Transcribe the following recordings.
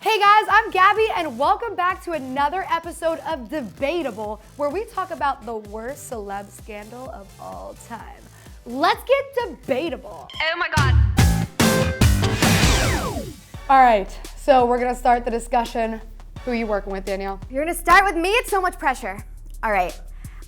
Hey guys, I'm Gabby and welcome back to another episode of Debatable, where we talk about the worst celeb scandal of all time. Let's get debatable. Oh my God. All right, so we're gonna start the discussion. Who are you working with, Danielle? You're gonna start with me? It's so much pressure. All right.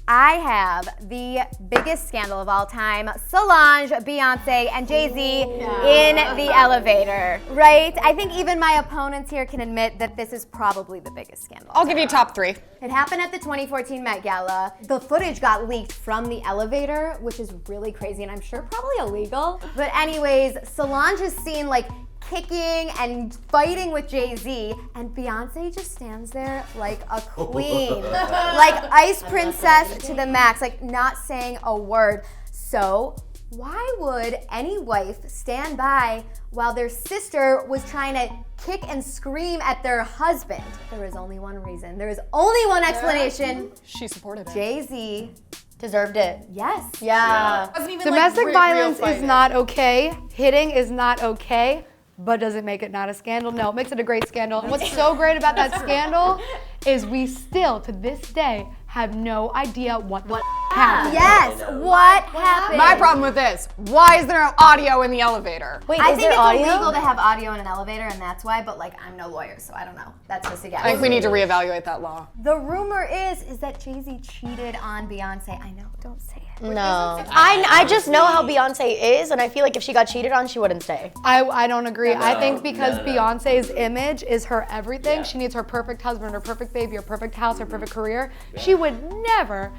I have the biggest scandal of all time, Solange, Beyonce, and Jay-Z in the elevator, right? I think even my opponents here can admit that this is probably the biggest scandal. I'll give you top three. It happened at the 2014 Met Gala. The footage got leaked from the elevator, which is really crazy and I'm sure probably illegal. But anyways, Solange is seen like kicking and fighting with Jay-Z, and Beyonce just stands there like a queen, like ice princess to the max, like not saying a word. So why would any wife stand by while their sister was trying to kick and scream at their husband? There is only one reason. There is only one explanation. She supported it. Jay-Z deserved it. Yes. Yeah. Domestic violence is not okay. Hitting is not okay. But does it make it not a scandal? No, it makes it a great scandal. And what's so great about that scandal is we still, to this day, have no idea what happened. Yes, what happened? My problem with this, why is there no audio in the elevator? Wait, I is think there it's audio? illegal to have audio in an elevator, and that's why, but like, I'm no lawyer, so I don't know. That's just a guess. I think we need to reevaluate that law. The rumor is that Jay-Z cheated on Beyonce. I know, don't say it. No. I just know how Beyonce is, and I feel like if she got cheated on, she wouldn't stay. I don't agree. I think because Beyonce's image is her everything, she needs her perfect husband, her perfect baby, her perfect house, her perfect career. She would never,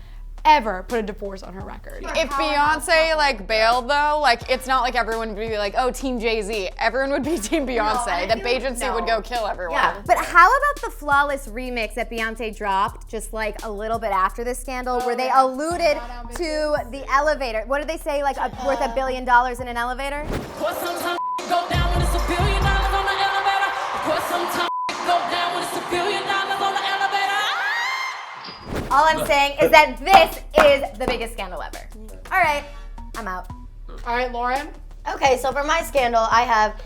ever put a divorce on her record. If Beyonce like bailed though, like it's not like everyone would be like, oh, Team Jay-Z. Everyone would be Team Beyonce. The agency would go kill everyone. Yeah. But how about the flawless remix that Beyonce dropped just like a little bit after the scandal where they alluded to the elevator? What did they say, like worth $1 billion in an elevator? But sometimes go down when it's $1 billion on the elevator. But sometimes go down when it's $1 billion on the elevator. All I'm saying is that this is the biggest scandal ever. All right, I'm out. All right, Lauren? Okay, so for my scandal, I have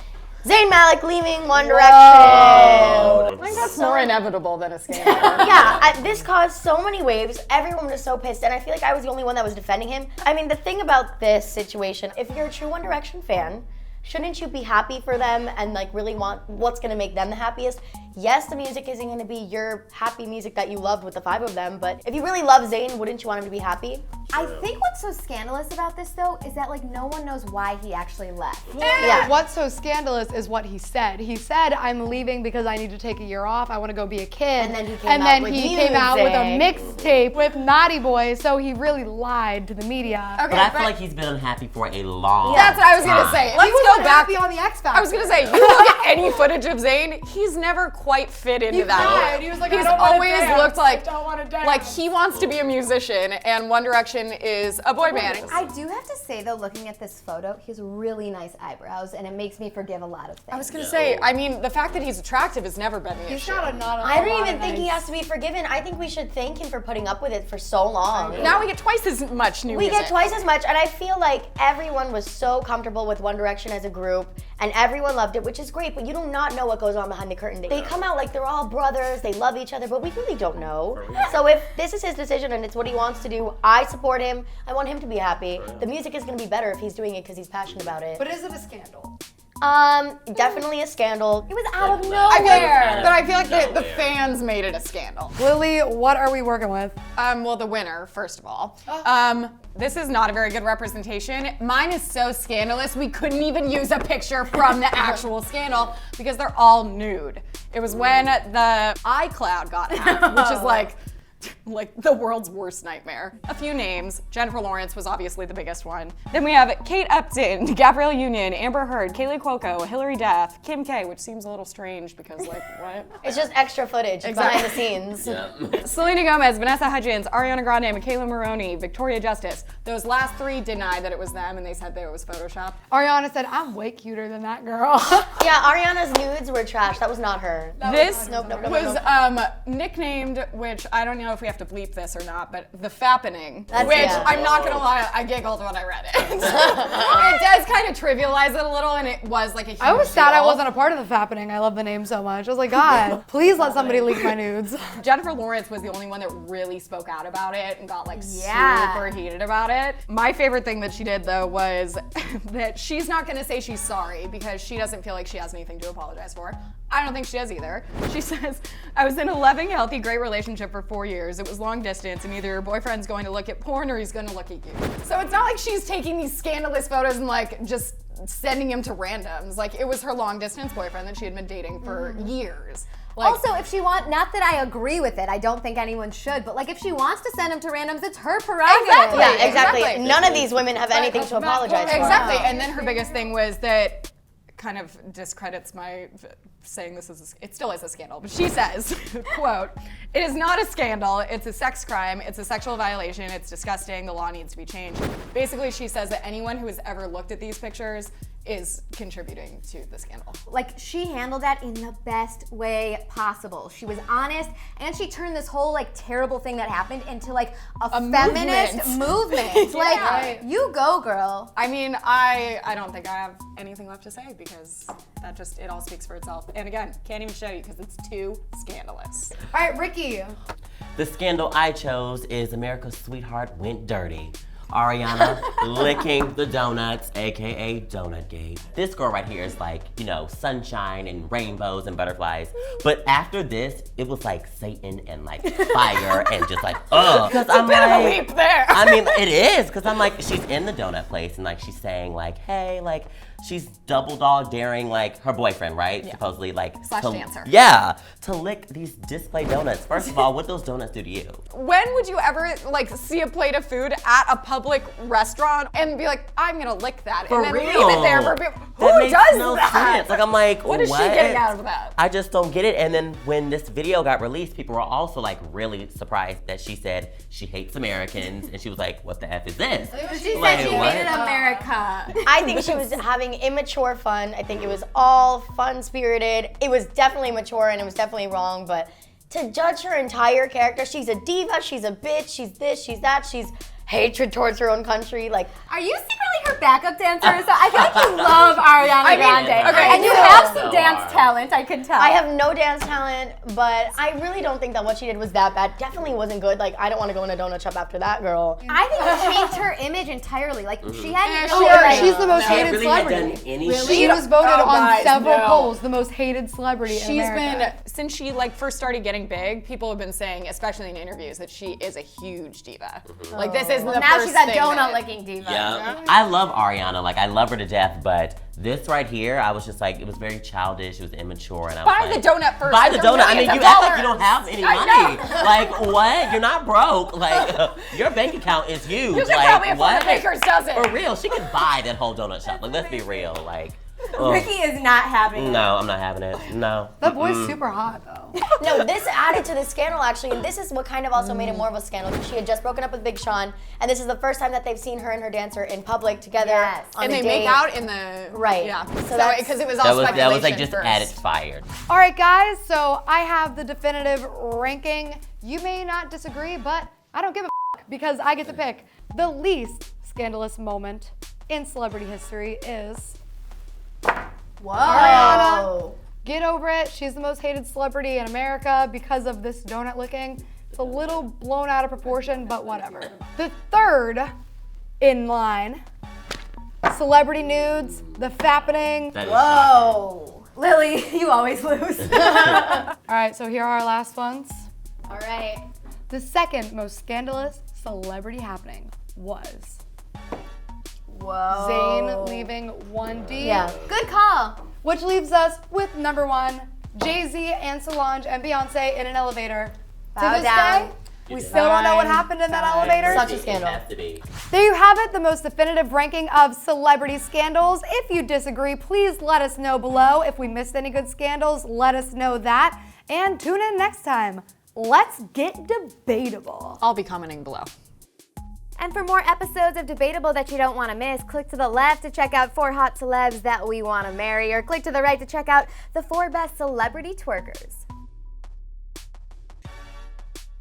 Zayn Malik leaving One Direction. I think that's more inevitable than a scandal. Yeah, this caused so many waves. Everyone was so pissed, and I feel like I was the only one that was defending him. I mean, the thing about this situation, if you're a true One Direction fan, shouldn't you be happy for them and like really want what's gonna make them the happiest? Yes, the music isn't gonna be your happy music that you loved with the 5 of them, but if you really love Zayn, wouldn't you want him to be happy? I think what's so scandalous about this though is that like no one knows why he actually left. Yeah. What's so scandalous is what he said. He said, I'm leaving because I need to take a year off. I want to go be a kid. And then he came out with with a music. mixtape with Naughty Boy, so he really lied to the media. Okay, But I feel like he's been unhappy for a long that's what I was gonna say. Let's He was go back. unhappy on the X Factor. I was gonna say, you look at any footage of Zayn, he's never quite fit into that. cried. He was like, I he's don't wanna always dance. looked like, I don't wanna dance. like he wants to be a musician, and One Direction is a boy band. I do have to say though, looking at this photo, he has really nice eyebrows and it makes me forgive a lot of things. I was gonna say, I mean, the fact that he's attractive has never been the He's issue. got a not a I lot don't of even think he nice- has to be forgiven. I think we should thank him for putting up with it for so long. Now we get twice as much new We music. get twice as much, and I feel like everyone was so comfortable with One Direction as a group, and everyone loved it, which is great, but you do not know what goes on behind the curtain. They come out like they're all brothers, they love each other, but we really don't know. So if this is his decision and it's what he wants to do, I support him. I want him to be happy. The music is gonna be better if he's doing it because he's passionate about it. But is it a scandal? Definitely a scandal. It was out of I feel nowhere. like, but I feel like the fans made it a scandal. Lily, what are we working with? Well, the winner, first of all. This is not a very good representation. Mine is so scandalous, we couldn't even use a picture from the actual scandal because they're all nude. It was when the iCloud got hacked, which is like the world's worst nightmare. A few names. Jennifer Lawrence was obviously the biggest one. Then we have Kate Upton, Gabrielle Union, Amber Heard, Kaylee Cuoco, Hilary Duff, Kim K, which seems a little strange because like, what? It's just extra footage behind the scenes. Selena Gomez, Vanessa Hudgens, Ariana Grande, Michaela Maroney, Victoria Justice. Those last 3 denied that it was them and they said that it was Photoshop. Ariana said, I'm way cuter than that girl. Yeah, Ariana's nudes were trash. That was not her. This Nope. was nicknamed, which I don't know if we have to bleep this or not, but the fappening, That's- which yeah. I'm not gonna lie, I giggled when I read it. It does kind of trivialize it a little, and it was like a huge I was sad I deal. wasn't a part of the fappening. I love the name so much. I was like, God, please let somebody leak my nudes. Jennifer Lawrence was the only one that really spoke out about it and got like Yeah. super heated about it. My favorite thing that she did though was that she's not gonna say she's sorry because she doesn't feel like she has anything to apologize for. I don't think she does either. She says, I was in a loving, healthy, great relationship for 4 years. It was long distance, and either your boyfriend's going to look at porn or he's going to look at you. So it's not like she's taking these scandalous photos and like just sending them to randoms. Like it was her long distance boyfriend that she had been dating for years. Like, Also, if she not that I agree with it, I don't think anyone should, but like if she wants to send him to randoms, it's her prerogative. Exactly. Yeah, exactly. Exactly. None of these women have anything to apologize for. Exactly. And then her biggest thing was that kind of discredits my saying this is it still is a scandal, but she says, quote, "It is not a scandal, it's a sex crime, it's a sexual violation, it's disgusting, the law needs to be changed." Basically, she says that anyone who has ever looked at these pictures is contributing to the scandal. Like she handled that in the best way possible. She was honest, and she turned this whole like terrible thing that happened into like a feminist movement. Like, Yeah. you go, girl. I mean, I don't think I have anything left to say because that just, it all speaks for itself. And again, can't even show you because it's too scandalous. All right, Ricky. The scandal I chose is America's Sweetheart Went Dirty. Ariana licking the donuts, aka Donutgate. This girl right here is like, you know, sunshine and rainbows and butterflies. But after this, it was like Satan and like fire and just like, ugh. Because I'm Bit of a like, leap there. I mean, it is, because I'm like, she's in the donut place and like she's saying like, hey, like, she's double dog daring like her boyfriend, right? Yeah. Supposedly like Slash to, dancer. Yeah, to lick these display donuts. First of all, what those donuts do to you? When would you ever like see a plate of food at a public restaurant and be like, I'm gonna lick that For and then real. leave it there for people? That Who makes does no that? sense. Like I'm like, What is she getting out of that? I just don't get it. And then when this video got released, people were also like really surprised that she said she hates Americans, and she was like, "What the f is this?" She Like, said she what? hated America. I think she was having immature fun. I think it was all fun-spirited. It was definitely mature and it was definitely wrong, but to judge her entire character, she's a diva, she's a bitch, she's this, she's that, she's hatred towards her own country. Like, Are you secretly her backup dancer? So I feel like you love Ariana Grande. okay, and you so- have some So dance hard. talent, I can tell. I have no dance talent, but I really don't think that what she did was that bad. Definitely wasn't good. Like, I don't want to go in a donut shop after that, girl. I think it changed her image entirely. Like she had Yeah, no she- like, She's the most She hated really had celebrity. done anything. She was voted Oh, on guys, several no. polls the most hated celebrity in She's America. been, since she like first started getting big, people have been saying, especially in interviews, that she is a huge diva. Like this isn't the now first she's a thing donut that- licking diva. Yeah, I love Ariana. Like I love her to death, but this right here, I was just like, it was very childish. It was immature, and I was Buy like, the donut first. Buy Like, the they're donut. I mean, millions you of act like you dollars. don't have any I money. know. Like what? You're not broke. Like your bank account is huge. You can like probably afford what? a baker's dozen. For real, she could buy that whole donut shop. Like let's be real. Like ugh. Ricky is not having it. No, I'm not having it. No. That boy's super hot though. No, this added to the scandal actually, and this is what kind of also made it more of a scandal because she had just broken up with Big Sean, and this is the first time that they've seen her and her dancer in public together. Yes. On And a they date. make out in the Right. Yeah. So So that's- because it was all That was like speculation just first. added fire. All right, guys, so I have the definitive ranking. You may not disagree, but I don't give a because I get to pick. The least scandalous moment in celebrity history is Whoa. Ariana. Get over it. She's the most hated celebrity in America because of this donut licking. It's a little blown out of proportion, but whatever. The third in line, celebrity nudes, the fappening. That is shocking. Whoa. Lily, you always lose. All right, so here are our last ones. All right. The second most scandalous celebrity happening was Whoa. Zayn leaving 1D. Yeah. Good call. Which leaves us with number one, Jay-Z and Solange and Beyonce in an elevator. Bow to this down. day, we still don't know what happened in that elevator. Such a scandal. It has to be. There you have it, the most definitive ranking of celebrity scandals. If you disagree, please let us know below. If we missed any good scandals, let us know that. And tune in next time. Let's get debatable. I'll be commenting below. And for more episodes of Debatable that you don't want to miss, click to the left to check out 4 hot celebs that we want to marry, or click to the right to check out the 4 best celebrity twerkers.